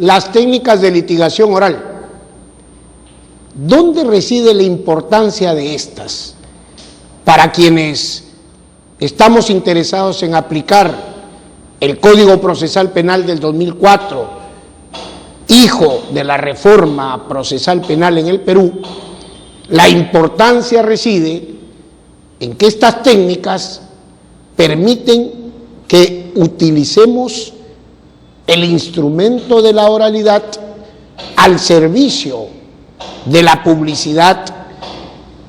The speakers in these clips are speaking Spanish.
las técnicas de litigación oral. ¿Dónde reside la importancia de estas? Para quienes estamos interesados en aplicar el Código Procesal Penal del 2004, hijo de la reforma procesal penal en el Perú, la importancia reside en que estas técnicas permiten que utilicemos el instrumento de la oralidad al servicio de la publicidad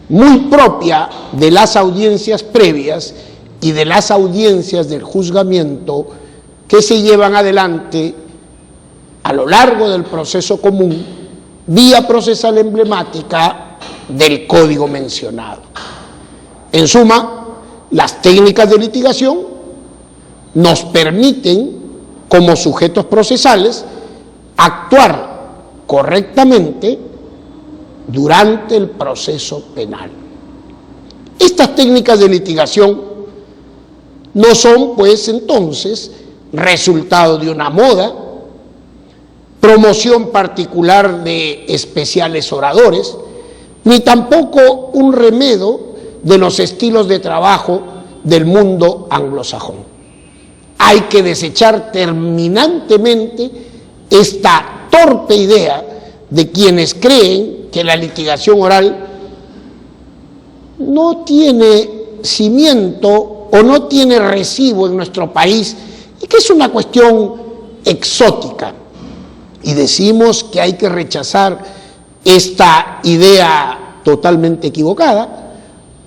muy propia de las audiencias previas y de las audiencias del juzgamiento que se llevan adelante a lo largo del proceso común, vía procesal emblemática del código mencionado. En suma, las técnicas de litigación nos permiten, como sujetos procesales, actuar correctamente durante el proceso penal. Estas técnicas de litigación no son, pues, entonces, resultado de una moda, promoción particular de especiales oradores, ni tampoco un remedio de los estilos de trabajo del mundo anglosajón. Hay que desechar terminantemente esta torpe idea de quienes creen que la litigación oral no tiene cimiento o no tiene recibo en nuestro país y que es una cuestión exótica. Y decimos que hay que rechazar esta idea totalmente equivocada,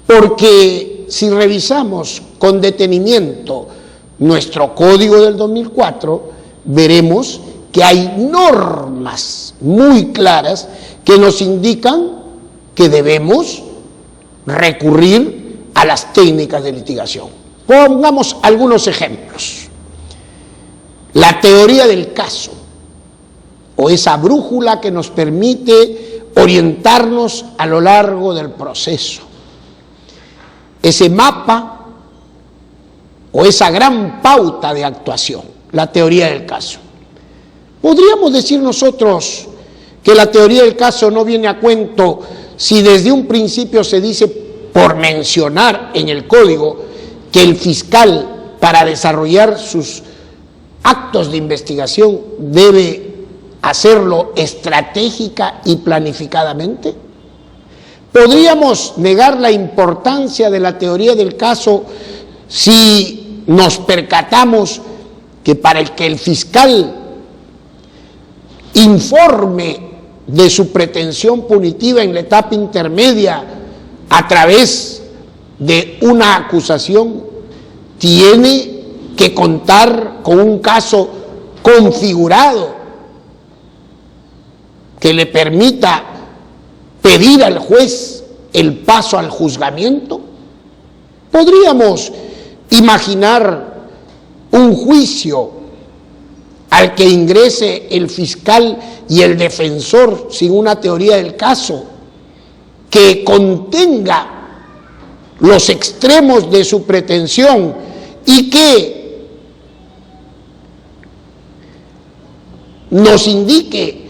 porque si revisamos con detenimiento nuestro código del 2004, veremos que hay normas muy claras que nos indican que debemos recurrir a las técnicas de litigación. Pongamos algunos ejemplos. La teoría del caso, o esa brújula que nos permite orientarnos a lo largo del proceso. Ese mapa o esa gran pauta de actuación, la teoría del caso. ¿Podríamos decir nosotros que la teoría del caso no viene a cuento si desde un principio se dice, por mencionar en el código, que el fiscal, para desarrollar sus actos de investigación, debe hacerlo estratégica y planificadamente? ¿Podríamos negar la importancia de la teoría del caso si nos percatamos que para el que el fiscal informe de su pretensión punitiva en la etapa intermedia a través de una acusación, tiene que contar con un caso configurado que le permita pedir al juez el paso al juzgamiento? ¿Podríamos imaginar un juicio al que ingrese el fiscal y el defensor sin una teoría del caso que contenga los extremos de su pretensión y que nos indique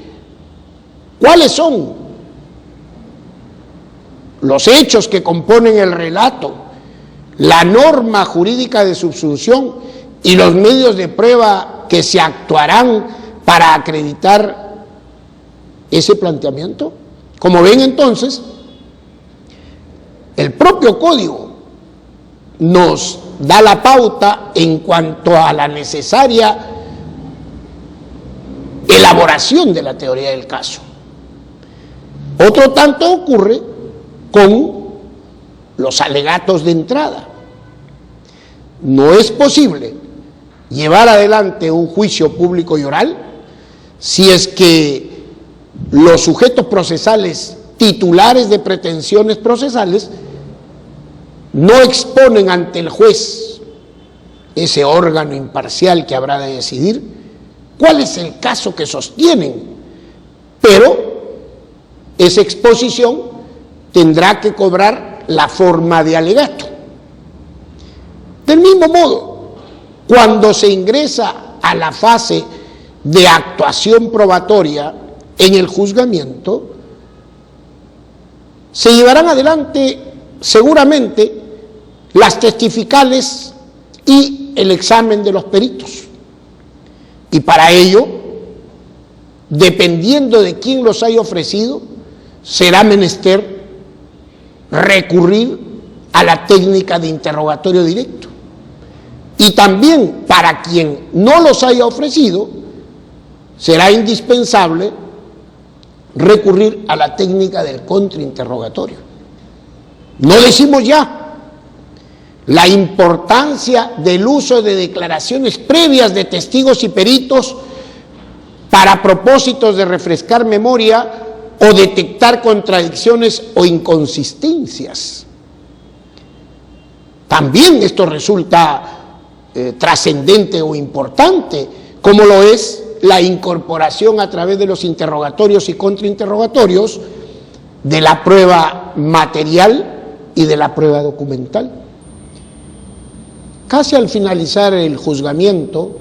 cuáles son los hechos que componen el relato, la norma jurídica de subsunción y los medios de prueba que se actuarán para acreditar ese planteamiento? Como ven, entonces, el propio código nos da la pauta en cuanto a la necesaria elaboración de la teoría del caso. Otro tanto ocurre con los alegatos de entrada. No es posible llevar adelante un juicio público y oral si es que los sujetos procesales titulares de pretensiones procesales no exponen ante el juez, ese órgano imparcial que habrá de decidir, cuál es el caso que sostienen, pero esa exposición tendrá que cobrar la forma de alegato. Del mismo modo, cuando se ingresa a la fase de actuación probatoria en el juzgamiento, se llevarán adelante seguramente las testificales y el examen de los peritos. Y para ello, dependiendo de quién los haya ofrecido, será menester recurrir a la técnica de interrogatorio directo. Y también para quien no los haya ofrecido, será indispensable recurrir a la técnica del contrainterrogatorio. No decimos ya la importancia del uso de declaraciones previas de testigos y peritos para propósitos de refrescar memoria o detectar contradicciones o inconsistencias. También esto resulta trascendente o importante, como lo es la incorporación a través de los interrogatorios y contrainterrogatorios de la prueba material y de la prueba documental. Casi al finalizar el juzgamiento,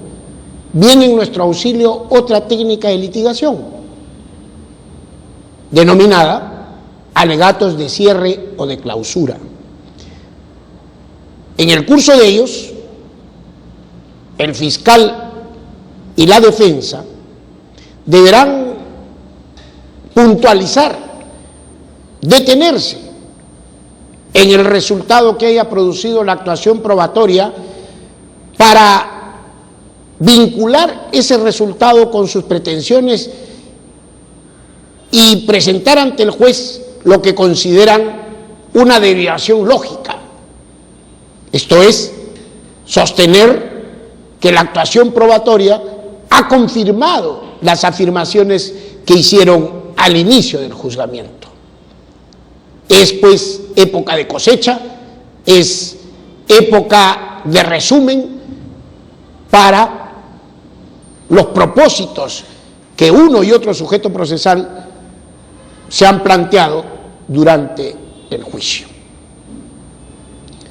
viene en nuestro auxilio otra técnica de litigación, denominada alegatos de cierre o de clausura. En el curso de ellos, el fiscal y la defensa deberán puntualizar, detenerse en el resultado que haya producido la actuación probatoria para vincular ese resultado con sus pretensiones y presentar ante el juez lo que consideran una deviación lógica. Esto es, sostener que la actuación probatoria ha confirmado las afirmaciones que hicieron al inicio del juzgamiento. Es pues época de cosecha, es época de resumen para los propósitos que uno y otro sujeto procesal se han planteado durante el juicio.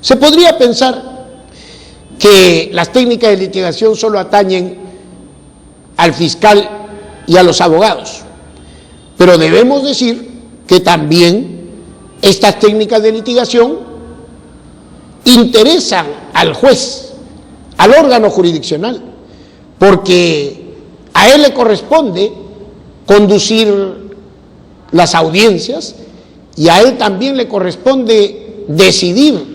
Se podría pensar que las técnicas de litigación solo atañen al fiscal y a los abogados, pero debemos decir que también estas técnicas de litigación interesan al juez, al órgano jurisdiccional, porque a él le corresponde conducir las audiencias y a él también le corresponde decidir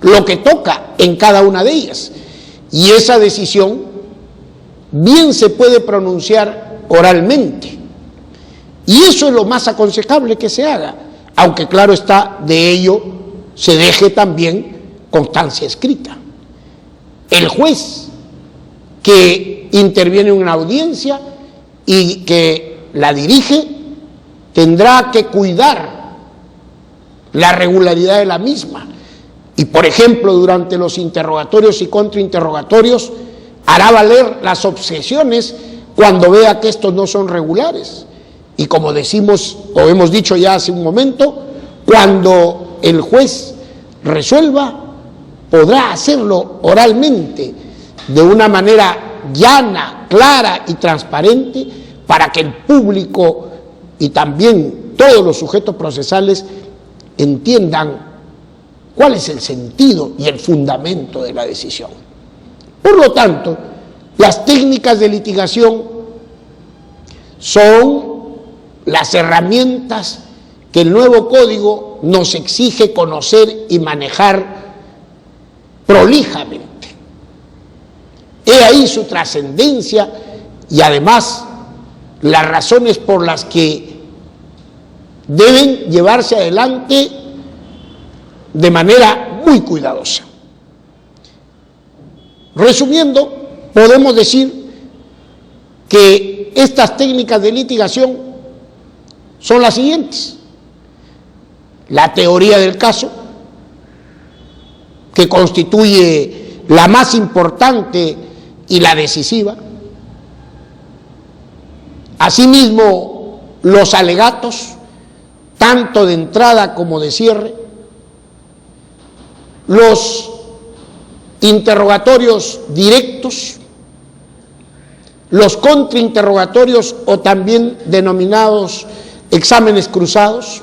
lo que toca en cada una de ellas. Y esa decisión bien se puede pronunciar oralmente. Y eso es lo más aconsejable que se haga, aunque claro está, de ello se deje también constancia escrita. El juez que interviene en una audiencia y que la dirige tendrá que cuidar la regularidad de la misma. Y, por ejemplo, durante los interrogatorios y contrainterrogatorios, hará valer las objeciones cuando vea que estos no son regulares. Y como decimos, o hemos dicho ya hace un momento, cuando el juez resuelva, podrá hacerlo oralmente, de una manera llana, clara y transparente, para que el público y también todos los sujetos procesales entiendan cuál es el sentido y el fundamento de la decisión. Por lo tanto, las técnicas de litigación son las herramientas que el nuevo código nos exige conocer y manejar prolijamente. He ahí su trascendencia y además las razones por las que deben llevarse adelante de manera muy cuidadosa. Resumiendo, podemos decir que estas técnicas de litigación son las siguientes: la teoría del caso, que constituye la más importante y la decisiva; asimismo, los alegatos, tanto de entrada como de cierre; los interrogatorios directos; los contrainterrogatorios o también denominados exámenes cruzados,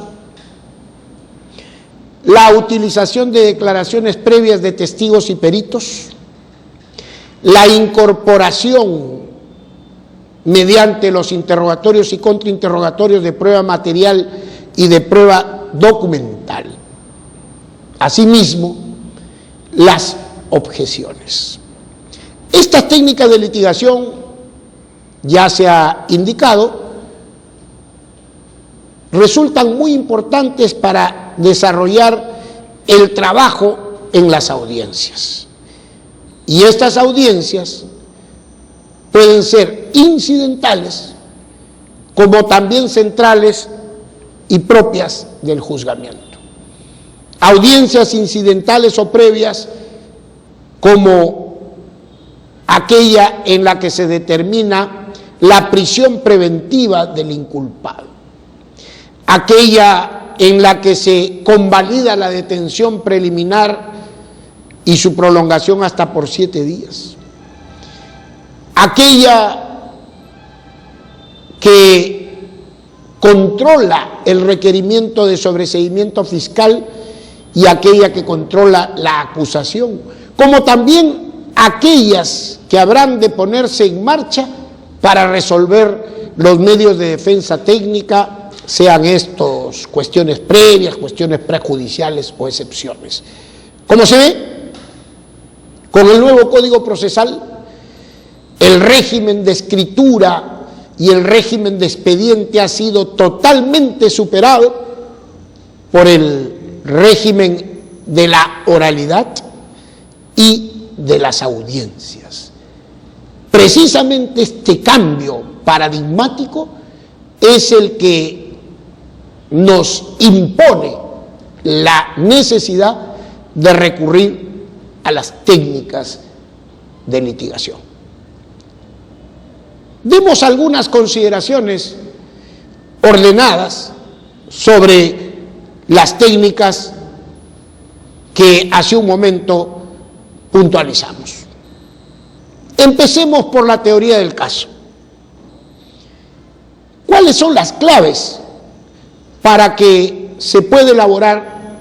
la utilización de declaraciones previas de testigos y peritos, la incorporación mediante los interrogatorios y contrainterrogatorios de prueba material y de prueba documental. Asimismo, las objeciones. Estas técnicas de litigación, ya se ha indicado, resultan muy importantes para desarrollar el trabajo en las audiencias. Y estas audiencias pueden ser incidentales como también centrales y propias del juzgamiento. Audiencias incidentales o previas como aquella en la que se determina la prisión preventiva del inculpado, aquella en la que se convalida la detención preliminar y su prolongación hasta por 7 días, aquella que controla el requerimiento de sobreseimiento fiscal y aquella que controla la acusación, como también aquellas que habrán de ponerse en marcha para resolver los medios de defensa técnica, sean estos cuestiones previas, cuestiones prejudiciales o excepciones. Como se ve, con el nuevo Código Procesal, el régimen de escritura y el régimen de expediente ha sido totalmente superado por el régimen de la oralidad y de las audiencias. Precisamente este cambio paradigmático es el que nos impone la necesidad de recurrir a las técnicas de litigación. Demos algunas consideraciones ordenadas sobre las técnicas que hace un momento puntualizamos. Empecemos por la teoría del caso. ¿Cuáles son las claves para que se pueda elaborar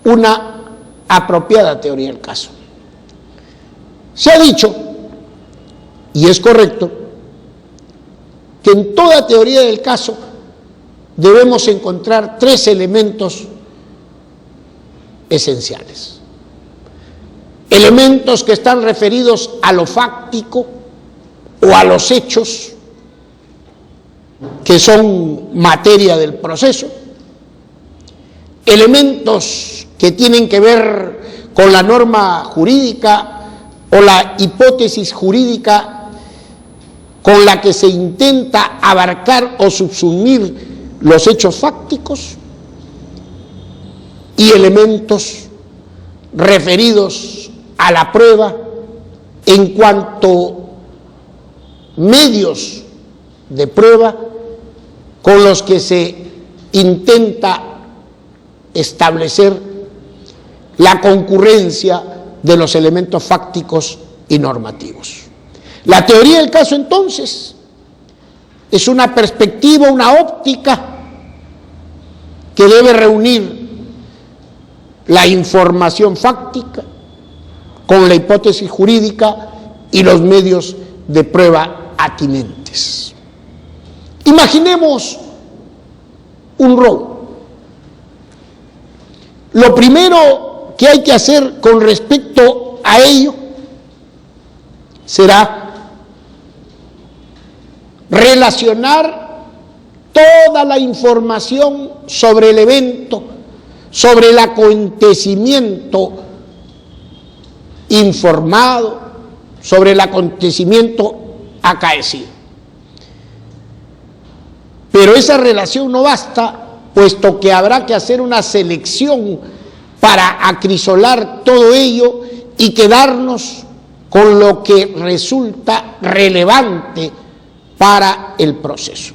una apropiada teoría del caso? Se ha dicho, y es correcto, que en toda teoría del caso debemos encontrar 3 elementos esenciales. Elementos que están referidos a lo fáctico o a los hechos que son materia del proceso, elementos que tienen que ver con la norma jurídica o la hipótesis jurídica con la que se intenta abarcar o subsumir los hechos fácticos, y elementos referidos a la prueba en cuanto medios de prueba con los que se intenta establecer la concurrencia de los elementos fácticos y normativos. La teoría del caso, entonces, es una perspectiva, una óptica que debe reunir la información fáctica con la hipótesis jurídica y los medios de prueba atinentes. Imaginemos un robo. Lo primero que hay que hacer con respecto a ello será relacionar toda la información sobre el evento, sobre el acontecimiento informado, sobre el acontecimiento acaecido. Pero esa relación no basta, puesto que habrá que hacer una selección para acrisolar todo ello y quedarnos con lo que resulta relevante para el proceso,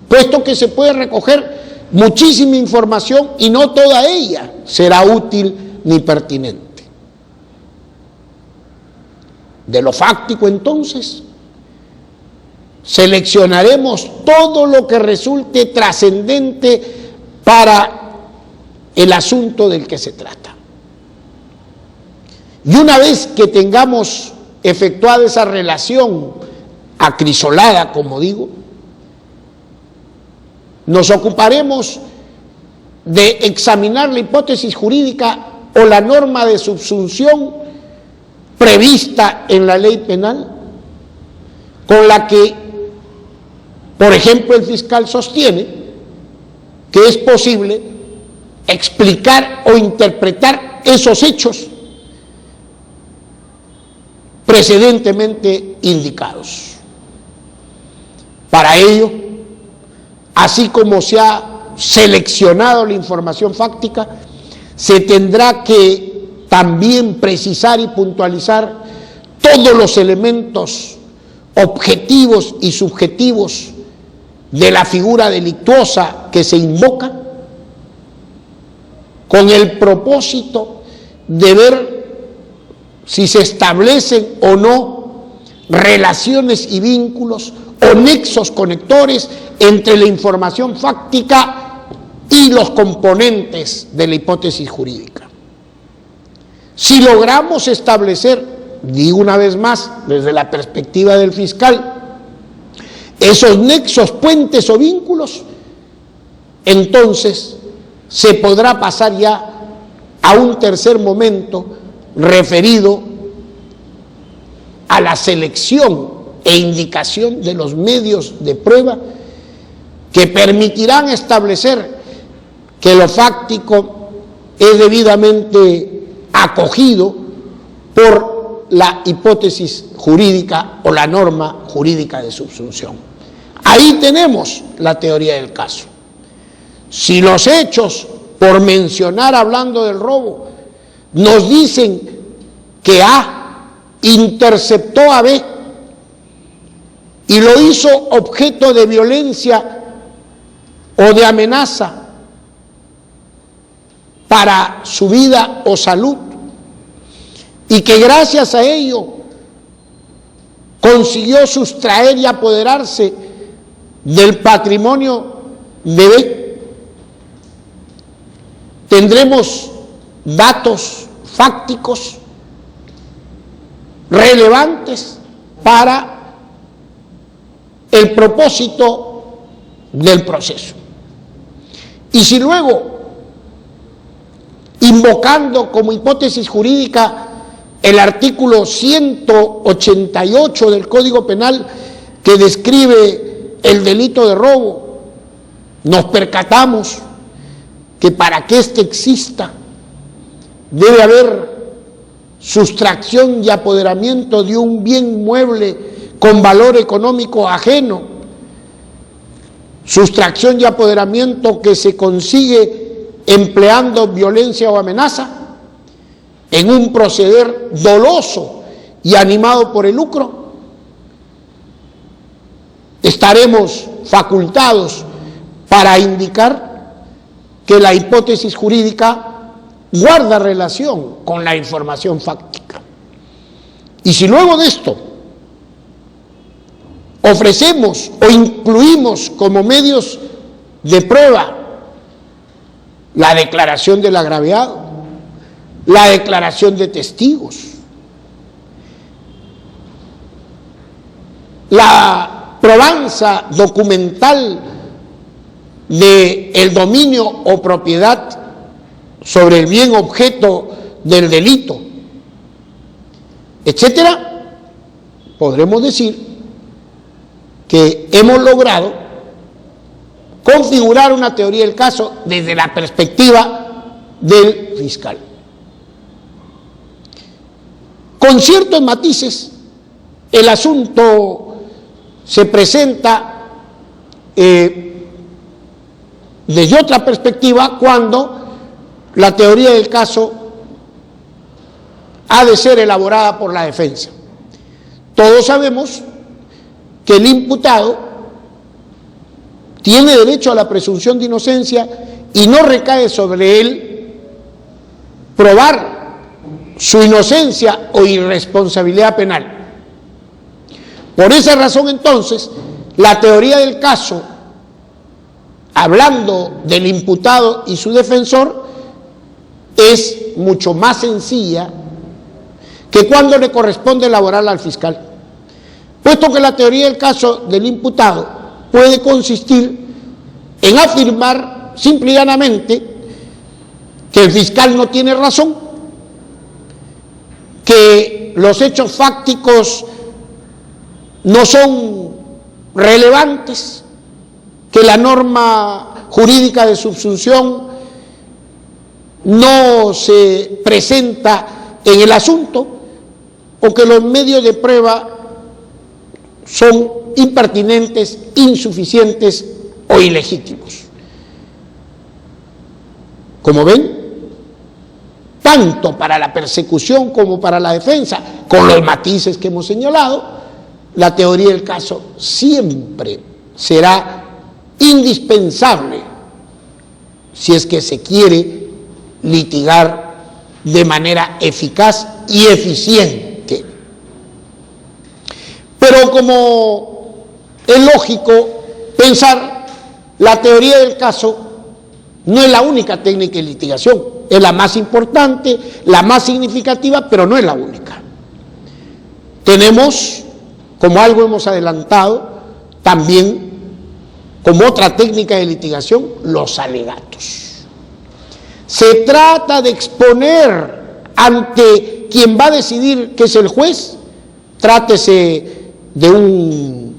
puesto que se puede recoger muchísima información y no toda ella será útil ni pertinente. De lo fáctico, entonces, seleccionaremos todo lo que resulte trascendente para el asunto del que se trata. Y una vez que tengamos efectuada esa relación acrisolada, como digo, nos ocuparemos de examinar la hipótesis jurídica o la norma de subsunción prevista en la ley penal, con la que, por ejemplo, el fiscal sostiene que es posible explicar o interpretar esos hechos precedentemente indicados. Para ello, así como se ha seleccionado la información fáctica, se tendrá que también precisar y puntualizar todos los elementos objetivos y subjetivos de la figura delictuosa que se invoca, con el propósito de ver si se establecen o no relaciones y vínculos o nexos conectores entre la información fáctica y los componentes de la hipótesis jurídica. Si logramos establecer, digo una vez más, desde la perspectiva del fiscal, esos nexos, puentes o vínculos, entonces se podrá pasar ya a un tercer momento referido a la selección e indicación de los medios de prueba que permitirán establecer que lo fáctico es debidamente acogido por la hipótesis jurídica o la norma jurídica de subsunción. Ahí tenemos la teoría del caso. Si los hechos, por mencionar hablando del robo, nos dicen que A interceptó a B y lo hizo objeto de violencia o de amenaza para su vida o salud, y que gracias a ello consiguió sustraer y apoderarse del patrimonio de B, tendremos datos fácticos relevantes para el propósito del proceso. Y si luego, invocando como hipótesis jurídica el artículo 188 del Código Penal que describe el delito de robo, nos percatamos que para que éste exista debe haber sustracción y apoderamiento de un bien mueble con valor económico ajeno, sustracción y apoderamiento que se consigue empleando violencia o amenaza, en un proceder doloso y animado por el lucro, estaremos facultados para indicar que la hipótesis jurídica guarda relación con la información fáctica. Y si luego de esto ofrecemos o incluimos como medios de prueba la declaración del agraviado, la declaración de testigos, la probanza documental del dominio o propiedad sobre el bien objeto del delito, etcétera, podremos decir que hemos logrado configurar una teoría del caso desde la perspectiva del fiscal. Con ciertos matices, el asunto se presenta desde otra perspectiva cuando la teoría del caso ha de ser elaborada por la defensa. Todos sabemos que el imputado tiene derecho a la presunción de inocencia y no recae sobre él probar su inocencia o irresponsabilidad penal. Por esa razón, entonces, la teoría del caso, hablando del imputado y su defensor, es mucho más sencilla que cuando le corresponde elaborarla al fiscal, puesto que la teoría del caso del imputado puede consistir en afirmar simple y llanamente que el fiscal no tiene razón, que los hechos fácticos no son relevantes, que la norma jurídica de subsunción no se presenta en el asunto, o que los medios de prueba son impertinentes, insuficientes o ilegítimos. Como ven, tanto para la persecución como para la defensa, con los matices que hemos señalado, la teoría del caso siempre será indispensable si es que se quiere litigar de manera eficaz y eficiente. Pero como es lógico pensar, la teoría del caso no es la única técnica de litigación, es la más importante, la más significativa, pero no es la única. Tenemos, como algo hemos adelantado, también como otra técnica de litigación, los alegatos. Se trata de exponer ante quien va a decidir, que es el juez, trátese de un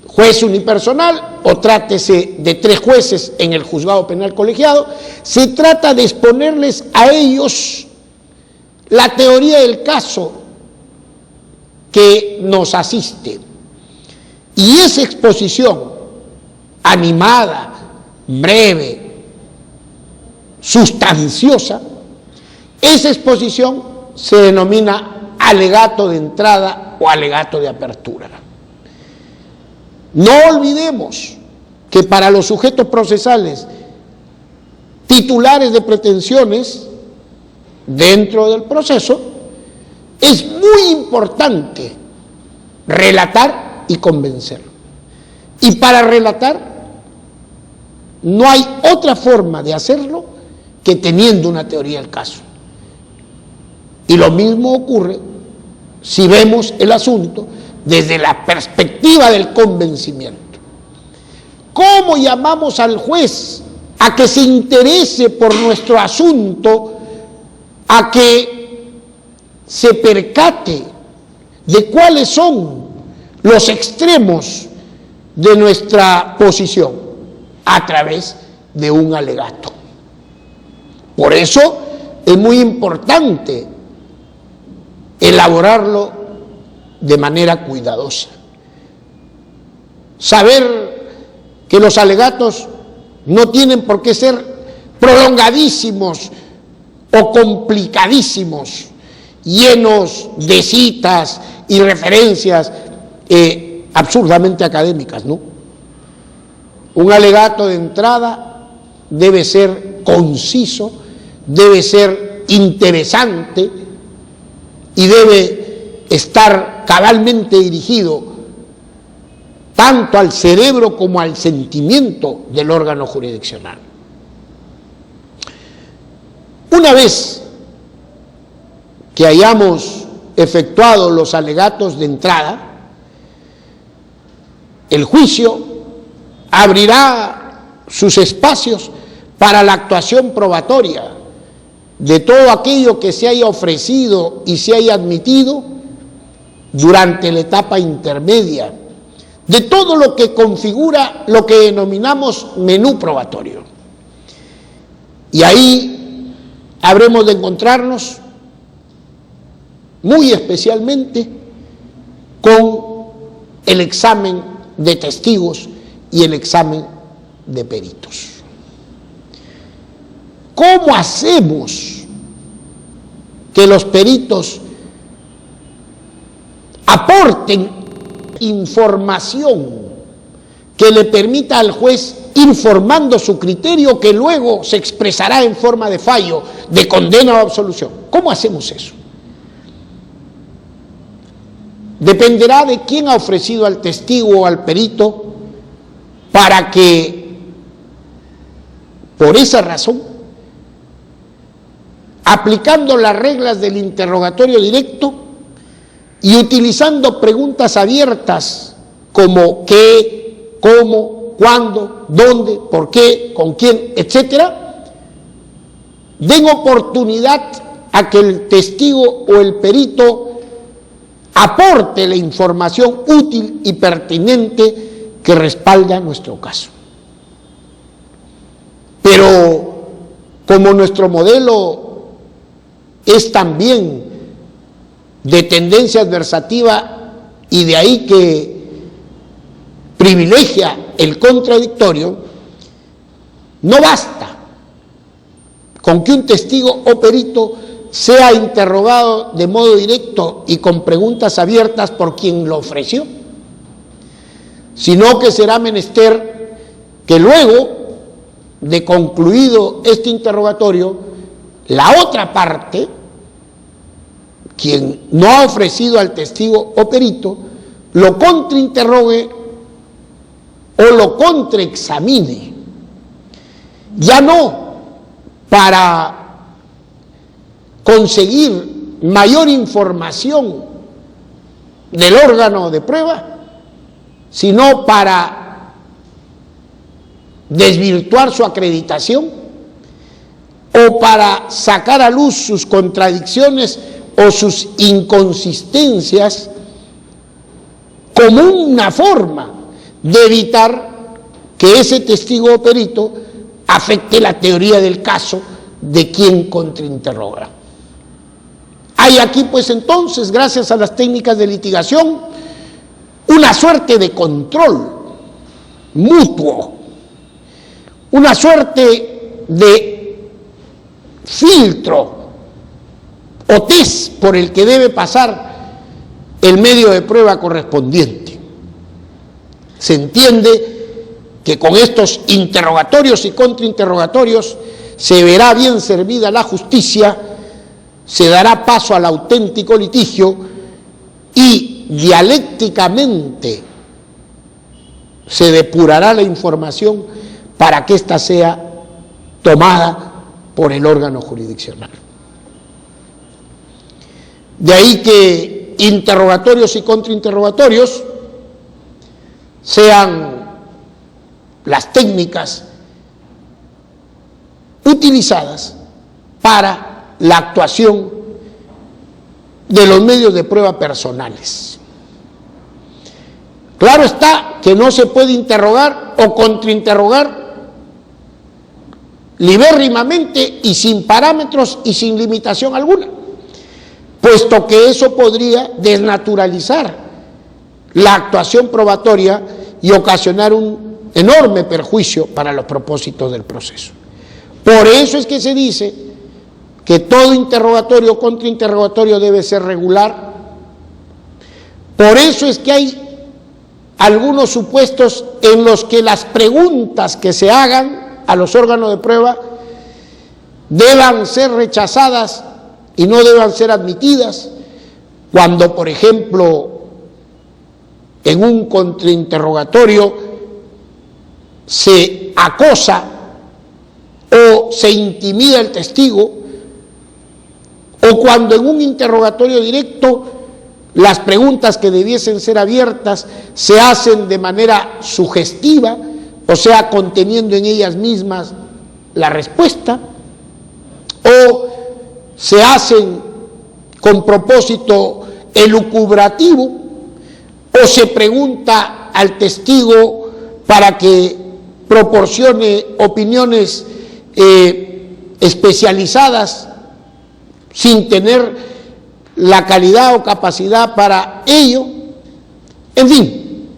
juez unipersonal o trátese de 3 jueces en el juzgado penal colegiado, se trata de exponerles a ellos la teoría del caso que nos asiste. Y esa exposición animada, breve, sustanciosa, esa exposición se denomina alegato de entrada o alegato de apertura. No olvidemos que para los sujetos procesales titulares de pretensiones dentro del proceso es muy importante relatar y convencer. Y para relatar no hay otra forma de hacerlo que teniendo una teoría del caso. Y lo mismo ocurre si vemos el asunto desde la perspectiva del convencimiento. ¿Cómo llamamos al juez a que se interese por nuestro asunto, a que se percate de cuáles son los extremos de nuestra posición? A través de un alegato. Por eso es muy importante elaborarlo de manera cuidadosa. Saber que los alegatos no tienen por qué ser prolongadísimos o complicadísimos, llenos de citas y referencias absurdamente académicas, ¿no? Un alegato de entrada debe ser conciso, debe ser interesante y debe estar cabalmente dirigido tanto al cerebro como al sentimiento del órgano jurisdiccional. Una vez que hayamos efectuado los alegatos de entrada, el juicio abrirá sus espacios para la actuación probatoria de todo aquello que se haya ofrecido y se haya admitido durante la etapa intermedia, de todo lo que configura lo que denominamos menú probatorio. Y ahí habremos de encontrarnos muy especialmente con el examen de testigos y el examen de peritos. ¿Cómo hacemos que los peritos aporten información que le permita al juez ir formando su criterio, que luego se expresará en forma de fallo, de condena o absolución? ¿Cómo hacemos eso? dependerá de quién ha ofrecido al testigo o al perito para que, por esa razón, aplicando las reglas del interrogatorio directo y utilizando preguntas abiertas como qué, cómo, cuándo, dónde, por qué, con quién, etcétera, den oportunidad a que el testigo o el perito aporte la información útil y pertinente que respalda nuestro caso. Pero como nuestro modelo es también de tendencia adversativa y de ahí que privilegia el contradictorio, no basta con que un testigo o perito sea interrogado de modo directo y con preguntas abiertas por quien lo ofreció, sino que será menester que luego de concluido este interrogatorio, la otra parte, quien no ha ofrecido al testigo o perito, lo contrainterrogue o lo contraexamine, ya no para conseguir mayor información del órgano de prueba, sino para desvirtuar su acreditación o para sacar a luz sus contradicciones o sus inconsistencias como una forma de evitar que ese testigo o perito afecte la teoría del caso de quien contrainterroga. Hay aquí pues entonces, gracias a las técnicas de litigación, una suerte de control mutuo, una suerte de filtro o test por el que debe pasar el medio de prueba correspondiente. Se entiende que con estos interrogatorios y contrainterrogatorios se verá bien servida la justicia, se dará paso al auténtico litigio y dialécticamente se depurará la información para que ésta sea tomada por el órgano jurisdiccional. De ahí que interrogatorios y contrainterrogatorios sean las técnicas utilizadas para la actuación de los medios de prueba personales. Claro está que no se puede interrogar o contrainterrogar libérrimamente y sin parámetros y sin limitación alguna, puesto que eso podría desnaturalizar la actuación probatoria y ocasionar un enorme perjuicio para los propósitos del proceso. Por eso es que se dice que todo interrogatorio o contrainterrogatorio debe ser regular. Por eso es que hay algunos supuestos en los que las preguntas que se hagan a los órganos de prueba deban ser rechazadas y no deban ser admitidas, cuando, por ejemplo, en un contrainterrogatorio se acosa o se intimida el testigo, o cuando en un interrogatorio directo las preguntas que debiesen ser abiertas se hacen de manera sugestiva, o sea, conteniendo en ellas mismas la respuesta, o se hacen con propósito elucubrativo, o se pregunta al testigo para que proporcione opiniones especializadas sin tener la calidad o capacidad para ello. En fin,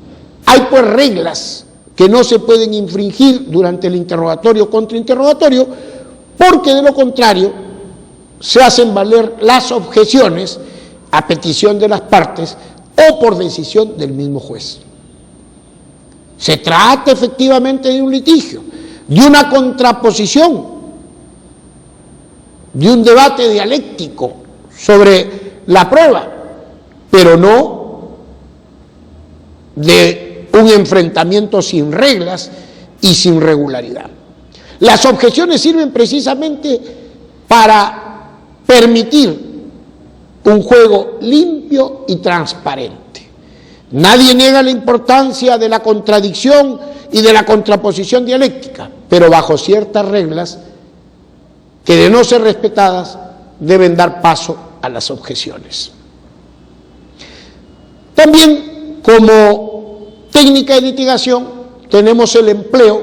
hay pues reglas que no se pueden infringir durante el interrogatorio o contrainterrogatorio, porque de lo contrario se hacen valer las objeciones a petición de las partes o por decisión del mismo juez. Se trata efectivamente de un litigio, de una contraposición, de un debate dialéctico sobre la prueba, pero no de un enfrentamiento sin reglas y sin regularidad. Las objeciones sirven precisamente para permitir un juego limpio y transparente. Nadie niega la importancia de la contradicción y de la contraposición dialéctica, pero bajo ciertas reglas que, de no ser respetadas, deben dar paso a las objeciones. También, como técnica de litigación, tenemos el empleo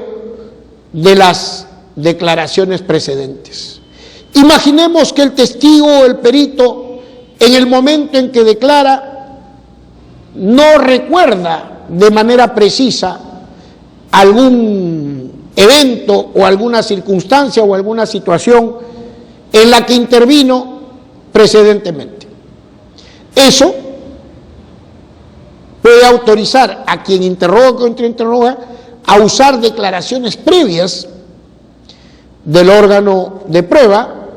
de las declaraciones precedentes. Imaginemos que el testigo o el perito, en el momento en que declara, no recuerda de manera precisa algún evento o alguna circunstancia o alguna situación en la que intervino precedentemente. Eso puede autorizar a quien interroga o contrainterroga a usar declaraciones previas del órgano de prueba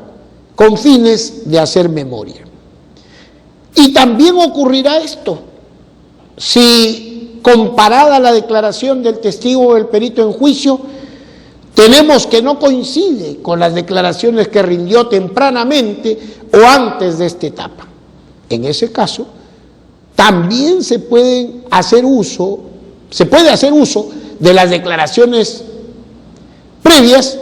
con fines de hacer memoria. Y también ocurrirá esto si, comparada la declaración del testigo o del perito en juicio, tenemos que no coincide con las declaraciones que rindió tempranamente o antes de esta etapa. En ese caso, también se puede hacer uso de las declaraciones previas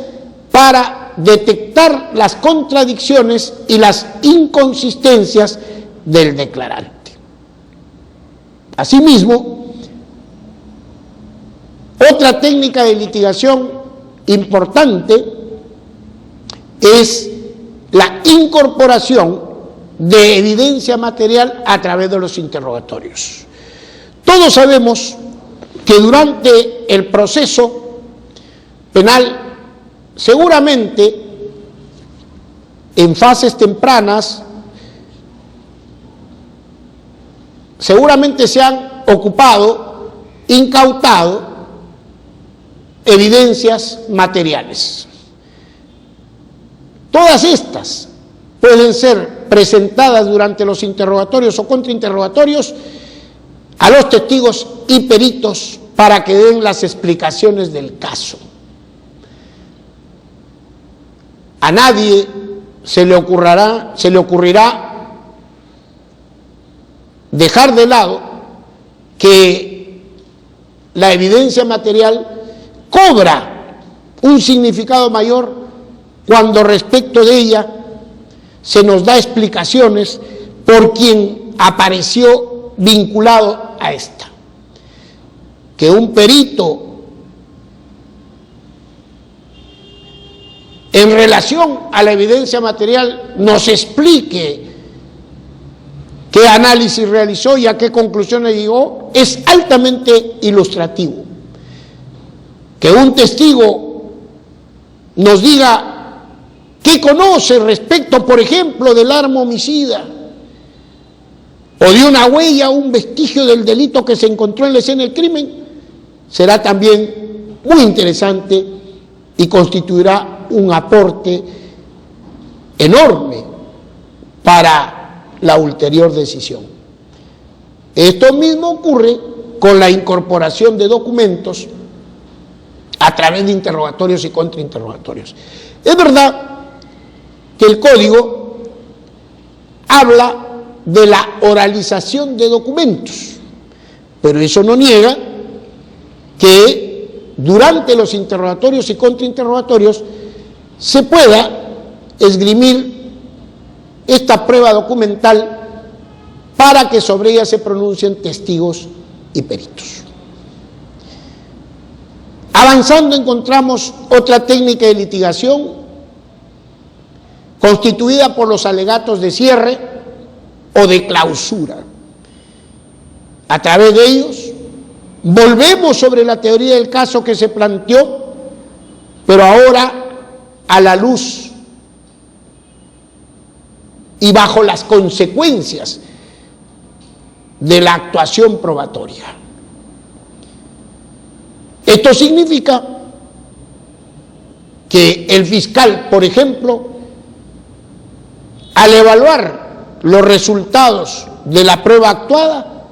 para detectar las contradicciones y las inconsistencias del declarante. Asimismo, otra técnica de litigación importante es la incorporación de evidencia material a través de los interrogatorios. Todos sabemos que durante el proceso penal, seguramente en fases tempranas, seguramente se han incautado evidencias materiales. Todas estas pueden ser presentadas durante los interrogatorios o contrainterrogatorios a los testigos y peritos para que den las explicaciones del caso. A nadie se le ocurrirá dejar de lado que la evidencia material cobra un significado mayor cuando respecto de ella se nos da explicaciones por quien apareció vinculado a esta. Que un perito en relación a la evidencia material nos explique qué análisis realizó y a qué conclusiones llegó, es altamente ilustrativo. Que un testigo nos diga qué conoce respecto, por ejemplo, del arma homicida, o de una huella o un vestigio del delito que se encontró en la escena del crimen, será también muy interesante y constituirá un aporte enorme para la ulterior decisión. Esto mismo ocurre con la incorporación de documentos a través de interrogatorios y contrainterrogatorios. Es verdad que el Código habla de la oralización de documentos, pero eso no niega que durante los interrogatorios y contrainterrogatorios se pueda esgrimir esta prueba documental para que sobre ella se pronuncien testigos y peritos. Avanzando, encontramos otra técnica de litigación constituida por los alegatos de cierre o de clausura. A través de ellos volvemos sobre la teoría del caso que se planteó, pero ahora a la luz y bajo las consecuencias de la actuación probatoria. Esto significa que el fiscal, por ejemplo, al evaluar los resultados de la prueba actuada,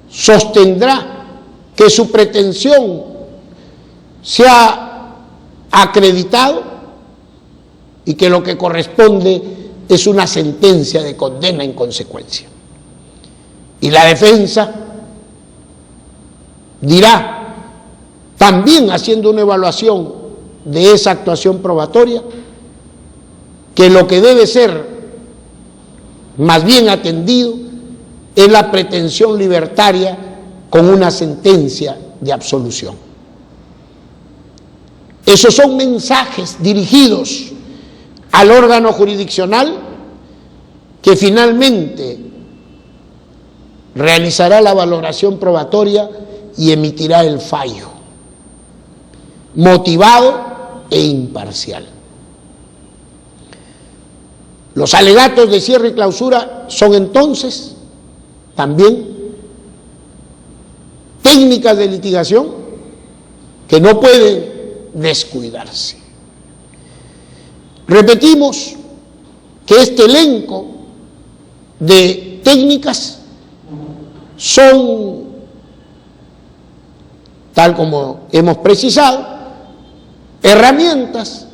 sostendrá que su pretensión se ha acreditado y que lo que corresponde es una sentencia de condena en consecuencia. Y la defensa dirá, también haciendo una evaluación de esa actuación probatoria, que lo que debe ser más bien atendido es la pretensión libertaria con una sentencia de absolución. Esos son mensajes dirigidos al órgano jurisdiccional que finalmente realizará la valoración probatoria y emitirá el fallo, motivado e imparcial. Los alegatos de cierre y clausura son entonces también técnicas de litigación que no pueden descuidarse. Repetimos que este elenco de técnicas son, tal como hemos precisado, herramientas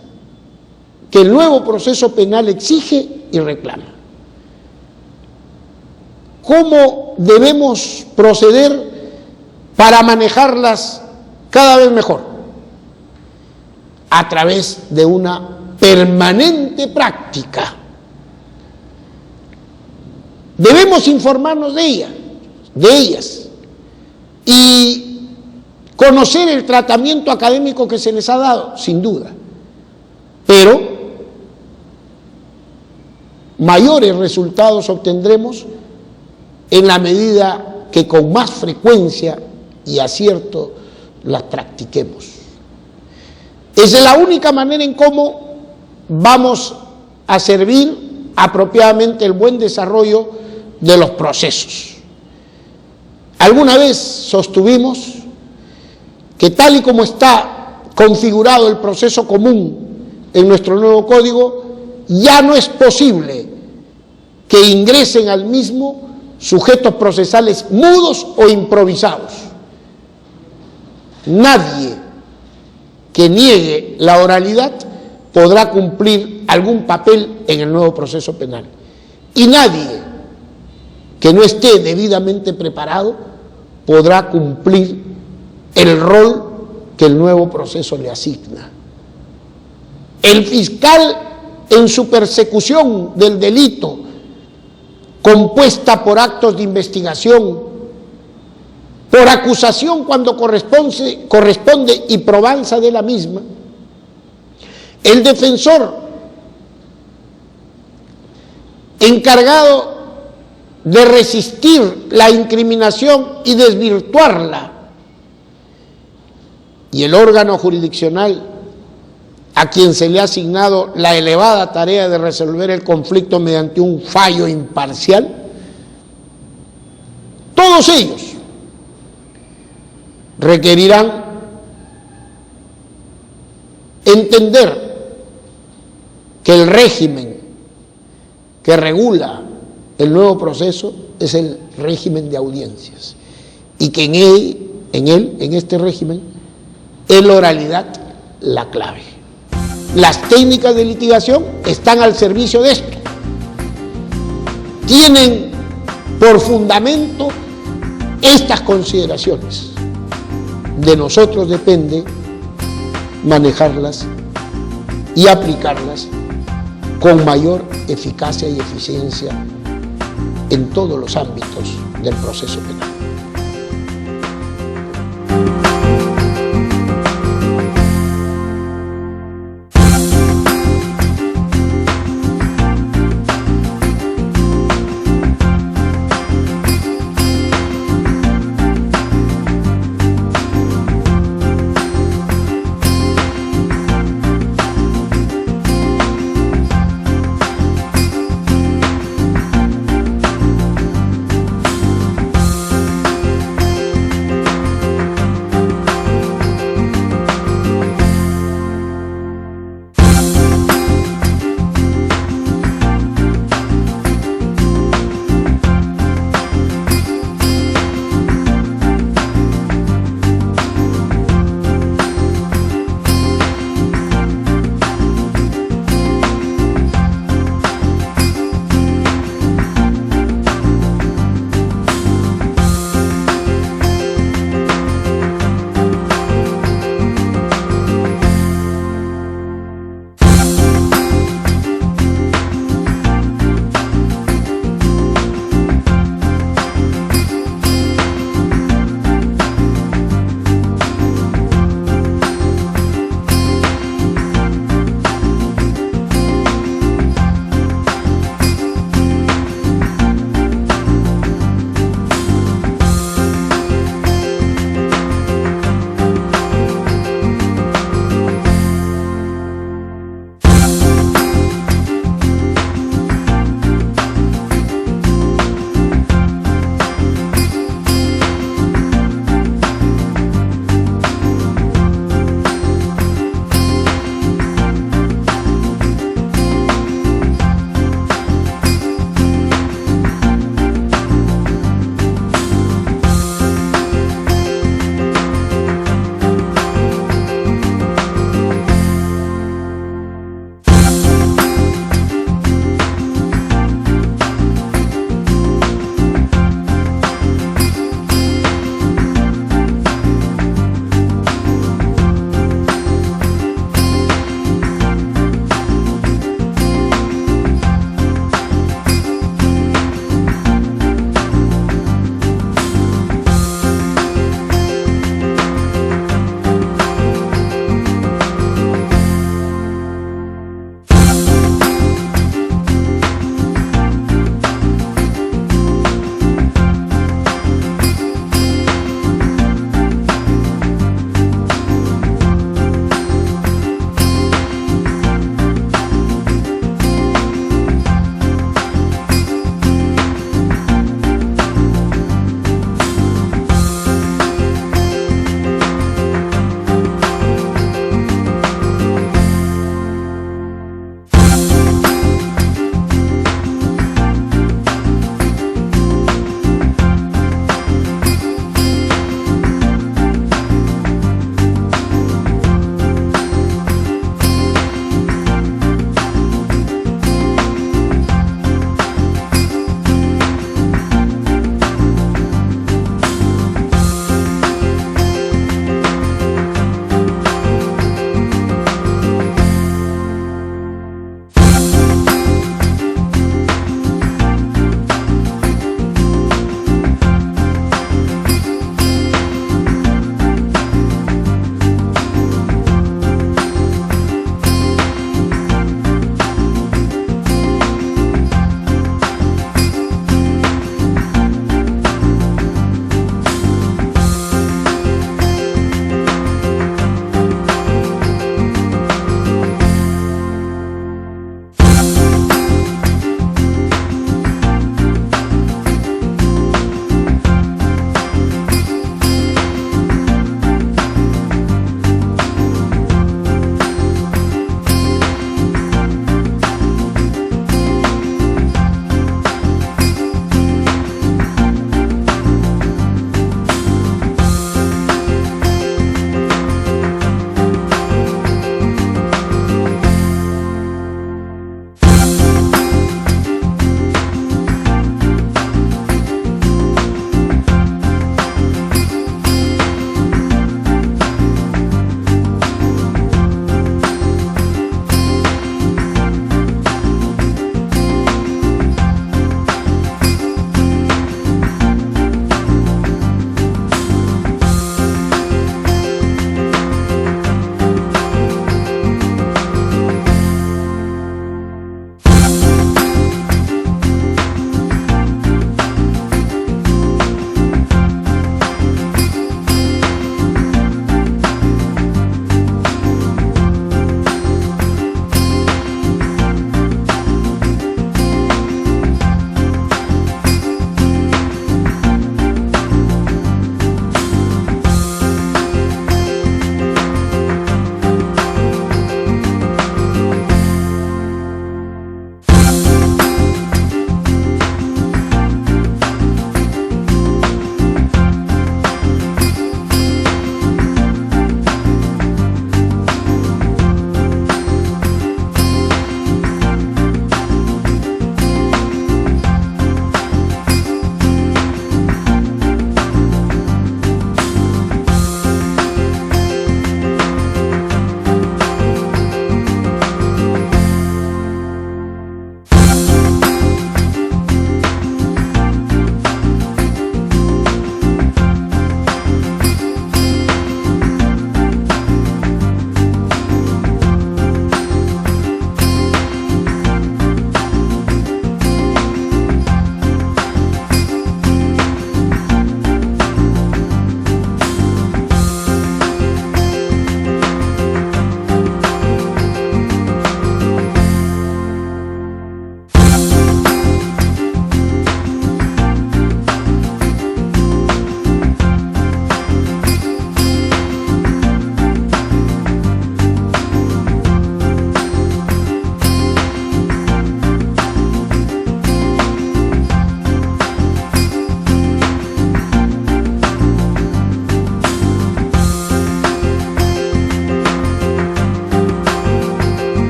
que el nuevo proceso penal exige y reclama. ¿Cómo debemos proceder para manejarlas cada vez mejor? A través de una permanente práctica. Debemos informarnos de ellas y conocer el tratamiento académico que se les ha dado, sin duda, pero mayores resultados obtendremos en la medida que con más frecuencia y acierto las practiquemos. Esa es la única manera en cómo vamos a servir apropiadamente el buen desarrollo de los procesos. Alguna vez sostuvimos que tal y como está configurado el proceso común en nuestro nuevo código, ya no es posible que ingresen al mismo sujetos procesales mudos o improvisados. Nadie que niegue la oralidad podrá cumplir algún papel en el nuevo proceso penal. Y nadie que no esté debidamente preparado podrá cumplir el rol que el nuevo proceso le asigna. El fiscal, en su persecución del delito compuesta por actos de investigación, por acusación cuando corresponde y probanza de la misma, el defensor encargado de resistir la incriminación y desvirtuarla, y el órgano jurisdiccional a quien se le ha asignado la elevada tarea de resolver el conflicto mediante un fallo imparcial, todos ellos requerirán entender que el régimen que regula el nuevo proceso es el régimen de audiencias y que en este régimen es la oralidad la clave. Las técnicas de litigación están al servicio de esto. Tienen por fundamento estas consideraciones. De nosotros depende manejarlas y aplicarlas con mayor eficacia y eficiencia en todos los ámbitos del proceso penal.